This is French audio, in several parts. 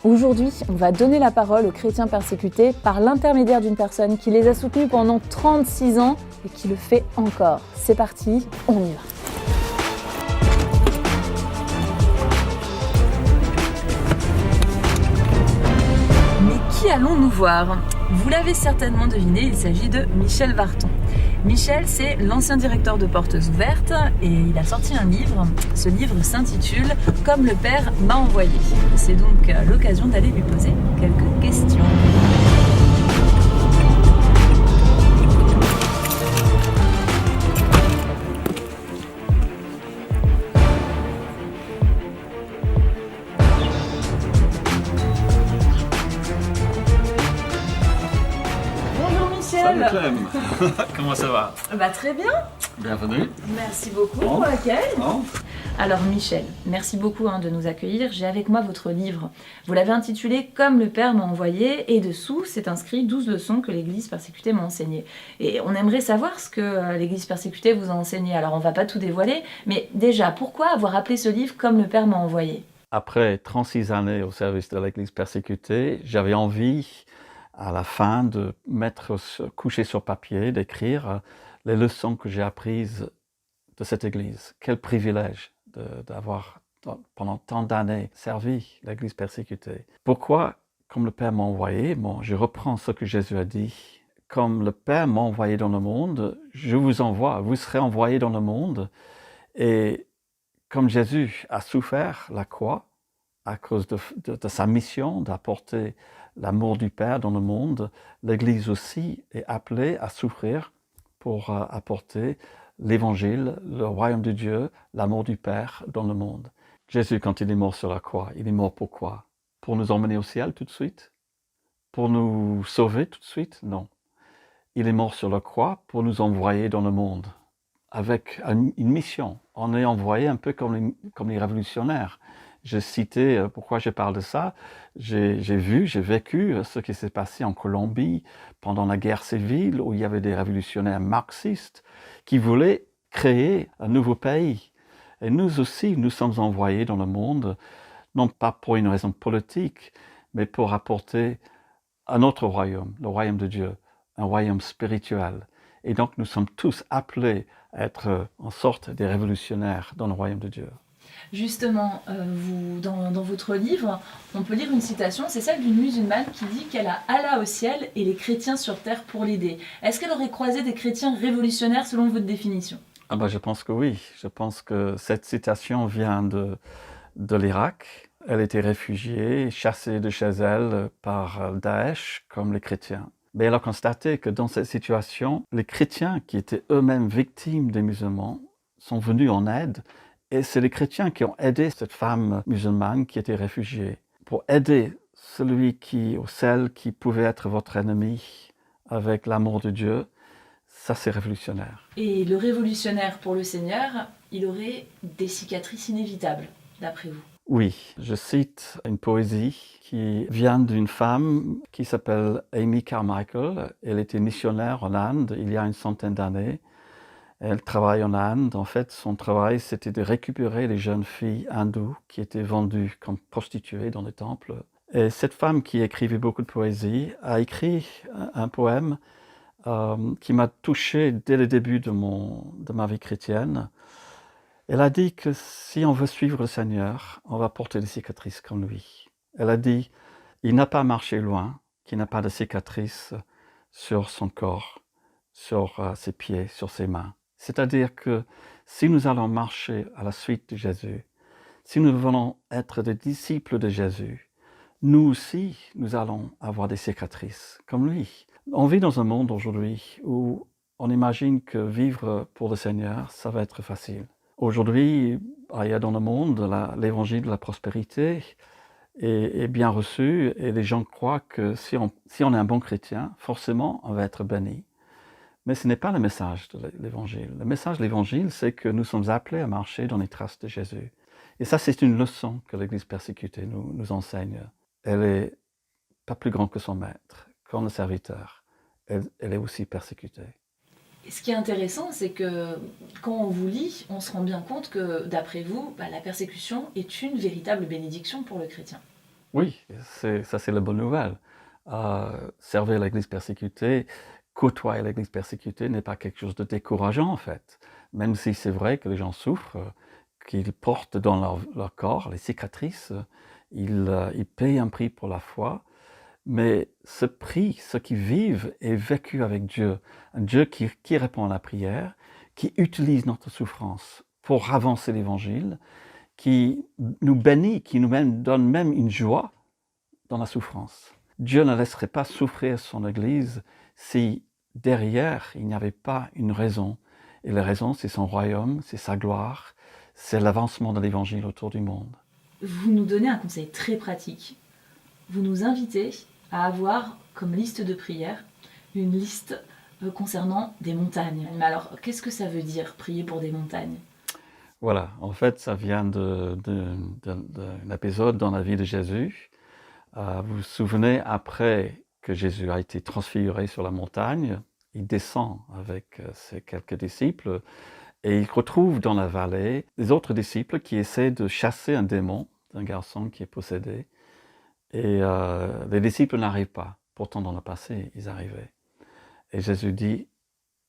Aujourd'hui, on va donner la parole aux chrétiens persécutés par l'intermédiaire d'une personne qui les a soutenus pendant 36 ans et qui le fait encore. C'est parti, on y va. Mais qui allons-nous voir ? Vous l'avez certainement deviné, il s'agit de Michel Varton. Michel, c'est l'ancien directeur de Portes Ouvertes et il a sorti un livre. Ce livre s'intitule « Comme le Père m'a envoyé ». C'est donc l'occasion d'aller lui poser quelques questions. Bonjour Michel. Salut Clem. Comment ça va? Très bien. Bienvenue. Merci beaucoup pour l'accueil. Bon. Alors Michel, merci beaucoup de nous accueillir. J'ai avec moi votre livre. Vous l'avez intitulé « Comme le Père m'a envoyé » et dessous, c'est inscrit 12 leçons que l'Église persécutée m'a enseignées. Et on aimerait savoir ce que l'Église persécutée vous a enseigné. Alors on va pas tout dévoiler, mais déjà, pourquoi avoir appelé ce livre « Comme le Père m'a envoyé » ? Après 36 années au service de l'Église persécutée, j'avais envie, à la fin, de coucher sur papier, d'écrire les leçons que j'ai apprises de cette Église. Quel privilège d'avoir, pendant tant d'années, servi l'Église persécutée. Pourquoi, comme le Père m'a envoyé, je reprends ce que Jésus a dit. Comme le Père m'a envoyé dans le monde, je vous envoie, vous serez envoyés dans le monde. Et comme Jésus a souffert la croix à cause de sa mission d'apporter l'amour du Père dans le monde, l'Église aussi est appelée à souffrir pour apporter l'Évangile, le royaume de Dieu, l'amour du Père dans le monde. Jésus, quand il est mort sur la croix, il est mort pourquoi? Pour nous emmener au ciel tout de suite? Pour nous sauver tout de suite? Non. Il est mort sur la croix pour nous envoyer dans le monde, avec une mission. On est envoyé un peu comme les révolutionnaires. J'ai cité, pourquoi je parle de ça, j'ai vécu ce qui s'est passé en Colombie pendant la guerre civile, où il y avait des révolutionnaires marxistes qui voulaient créer un nouveau pays. Et nous aussi, nous sommes envoyés dans le monde, non pas pour une raison politique, mais pour apporter un autre royaume, le royaume de Dieu, un royaume spirituel. Et donc nous sommes tous appelés à être en sorte des révolutionnaires dans le royaume de Dieu. Justement, dans votre livre, on peut lire une citation, c'est celle d'une musulmane qui dit qu'elle a Allah au ciel et les chrétiens sur terre pour l'aider. Est-ce qu'elle aurait croisé des chrétiens révolutionnaires selon votre définition ? Je pense que oui. Je pense que cette citation vient de l'Irak. Elle était réfugiée, chassée de chez elle par Daesh, comme les chrétiens. Mais elle a constaté que dans cette situation, les chrétiens qui étaient eux-mêmes victimes des musulmans sont venus en aide. Et c'est les chrétiens qui ont aidé cette femme musulmane qui était réfugiée. Pour aider celui ou celle qui pouvait être votre ennemi avec l'amour de Dieu, ça c'est révolutionnaire. Et le révolutionnaire pour le Seigneur, il aurait des cicatrices inévitables, d'après vous ? Oui, je cite une poésie qui vient d'une femme qui s'appelle Amy Carmichael. Elle était missionnaire en Inde il y a une centaine d'années. Elle travaille en Inde. En fait, son travail, c'était de récupérer les jeunes filles hindoues qui étaient vendues comme prostituées dans les temples. Et cette femme qui écrivait beaucoup de poésie a écrit un poème qui m'a touché dès le début de ma vie chrétienne. Elle a dit que si on veut suivre le Seigneur, on va porter des cicatrices comme lui. Elle a dit, il n'a pas marché loin, qu'il n'a pas de cicatrices sur son corps, sur ses pieds, sur ses mains. C'est-à-dire que si nous allons marcher à la suite de Jésus, si nous voulons être des disciples de Jésus, nous aussi, nous allons avoir des cicatrices, comme lui. On vit dans un monde aujourd'hui où on imagine que vivre pour le Seigneur, ça va être facile. Aujourd'hui, il y a dans le monde l'évangile de la prospérité est bien reçu et les gens croient que si on est un bon chrétien, forcément, on va être béni. Mais ce n'est pas le message de l'Évangile. Le message de l'Évangile, c'est que nous sommes appelés à marcher dans les traces de Jésus. Et ça, c'est une leçon que l'Église persécutée nous enseigne. Elle est pas plus grande que son maître, comme le serviteur. Elle est aussi persécutée. Et ce qui est intéressant, c'est que quand on vous lit, on se rend bien compte que, d'après vous, la persécution est une véritable bénédiction pour le chrétien. Oui, ça c'est la bonne nouvelle. Servir l'Église persécutée, côtoyer l'Église persécutée n'est pas quelque chose de décourageant en fait. Même si c'est vrai que les gens souffrent, qu'ils portent dans leur corps les cicatrices, ils payent un prix pour la foi. Mais ce prix, ceux qui vivent, est vécu avec Dieu. Un Dieu qui répond à la prière, qui utilise notre souffrance pour avancer l'Évangile, qui nous bénit, qui nous donne même une joie dans la souffrance. Dieu ne laisserait pas souffrir son Église si derrière il n'y avait pas une raison. Et la raison, c'est son royaume, c'est sa gloire, c'est l'avancement de l'Évangile autour du monde. Vous nous donnez un conseil très pratique. Vous nous invitez à avoir comme liste de prières une liste concernant des montagnes. Mais alors, qu'est-ce que ça veut dire, prier pour des montagnes ? Voilà, en fait, ça vient d'un épisode dans la vie de Jésus. Vous vous souvenez, après que Jésus a été transfiguré sur la montagne, il descend avec ses quelques disciples et il retrouve dans la vallée des autres disciples qui essaient de chasser un démon, un garçon qui est possédé. Et les disciples n'arrivent pas. Pourtant, dans le passé, ils arrivaient. Et Jésus dit,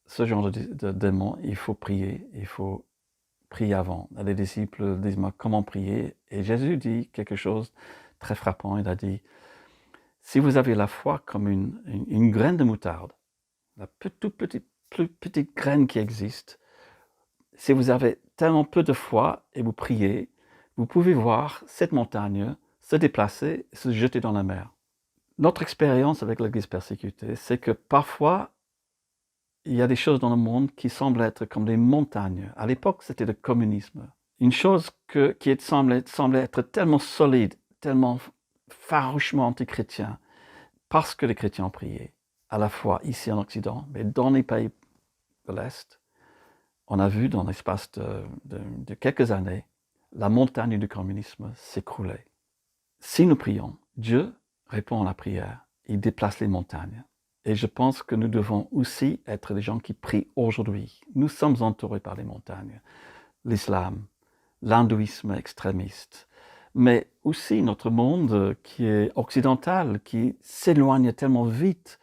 ce genre de démon, il faut prier avant. Et les disciples disent, comment prier? Et Jésus dit quelque chose de très frappant. Il a dit, si vous avez la foi comme une graine de moutarde, la toute plus petite graine qui existe, si vous avez tellement peu de foi et vous priez, vous pouvez voir cette montagne se déplacer et se jeter dans la mer. Notre expérience avec l'Église persécutée, c'est que parfois, il y a des choses dans le monde qui semblent être comme des montagnes. À l'époque, c'était le communisme. Une chose qui semblait être tellement solide, tellement farouchement anti-chrétien, parce que les chrétiens ont prié, à la fois ici en Occident, mais dans les pays de l'Est, on a vu dans l'espace de quelques années, la montagne du communisme s'écrouler. Si nous prions, Dieu répond à la prière, il déplace les montagnes. Et je pense que nous devons aussi être des gens qui prient aujourd'hui. Nous sommes entourés par les montagnes, l'islam, l'hindouisme extrémiste, mais aussi notre monde qui est occidental, qui s'éloigne tellement vite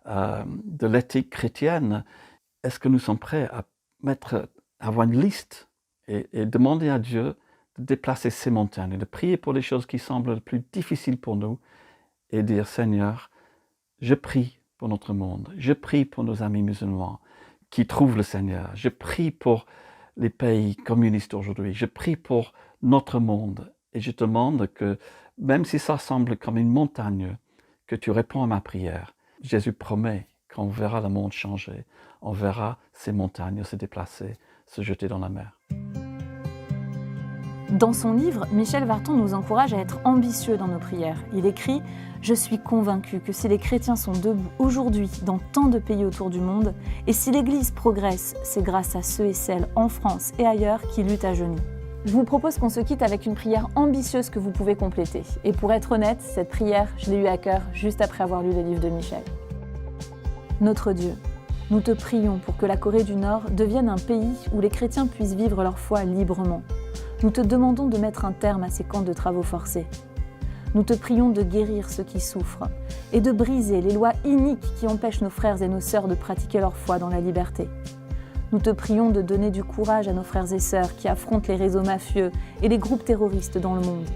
de l'éthique chrétienne. Est-ce que nous sommes prêts à avoir une liste et demander à Dieu de déplacer ces montagnes, et de prier pour les choses qui semblent les plus difficiles pour nous et dire, Seigneur, je prie pour notre monde, je prie pour nos amis musulmans qui trouvent le Seigneur, je prie pour les pays communistes aujourd'hui, je prie pour notre monde et je te demande que, même si ça semble comme une montagne, que tu réponds à ma prière. Jésus promet qu'on verra le monde changer, on verra ces montagnes se déplacer, se jeter dans la mer. Dans son livre, Michel Vartan nous encourage à être ambitieux dans nos prières. Il écrit « Je suis convaincu que si les chrétiens sont debout aujourd'hui dans tant de pays autour du monde, et si l'Église progresse, c'est grâce à ceux et celles en France et ailleurs qui luttent à genoux. » Je vous propose qu'on se quitte avec une prière ambitieuse que vous pouvez compléter. Et pour être honnête, cette prière, je l'ai eue à cœur juste après avoir lu le livre de Michel. Notre Dieu, nous te prions pour que la Corée du Nord devienne un pays où les chrétiens puissent vivre leur foi librement. Nous te demandons de mettre un terme à ces camps de travaux forcés. Nous te prions de guérir ceux qui souffrent et de briser les lois iniques qui empêchent nos frères et nos sœurs de pratiquer leur foi dans la liberté. Nous te prions de donner du courage à nos frères et sœurs qui affrontent les réseaux mafieux et les groupes terroristes dans le monde.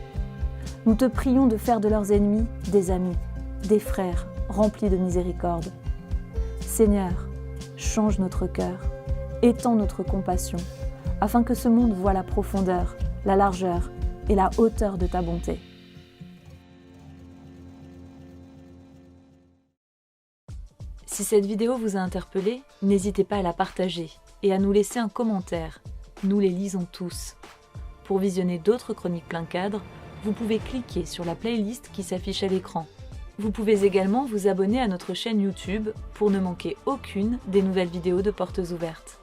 Nous te prions de faire de leurs ennemis des amis, des frères remplis de miséricorde. Seigneur, change notre cœur, étends notre compassion, afin que ce monde voie la profondeur, la largeur et la hauteur de ta bonté. Si cette vidéo vous a interpellé, n'hésitez pas à la partager et à nous laisser un commentaire. Nous les lisons tous. Pour visionner d'autres chroniques plein cadre, vous pouvez cliquer sur la playlist qui s'affiche à l'écran. Vous pouvez également vous abonner à notre chaîne YouTube pour ne manquer aucune des nouvelles vidéos de Portes Ouvertes.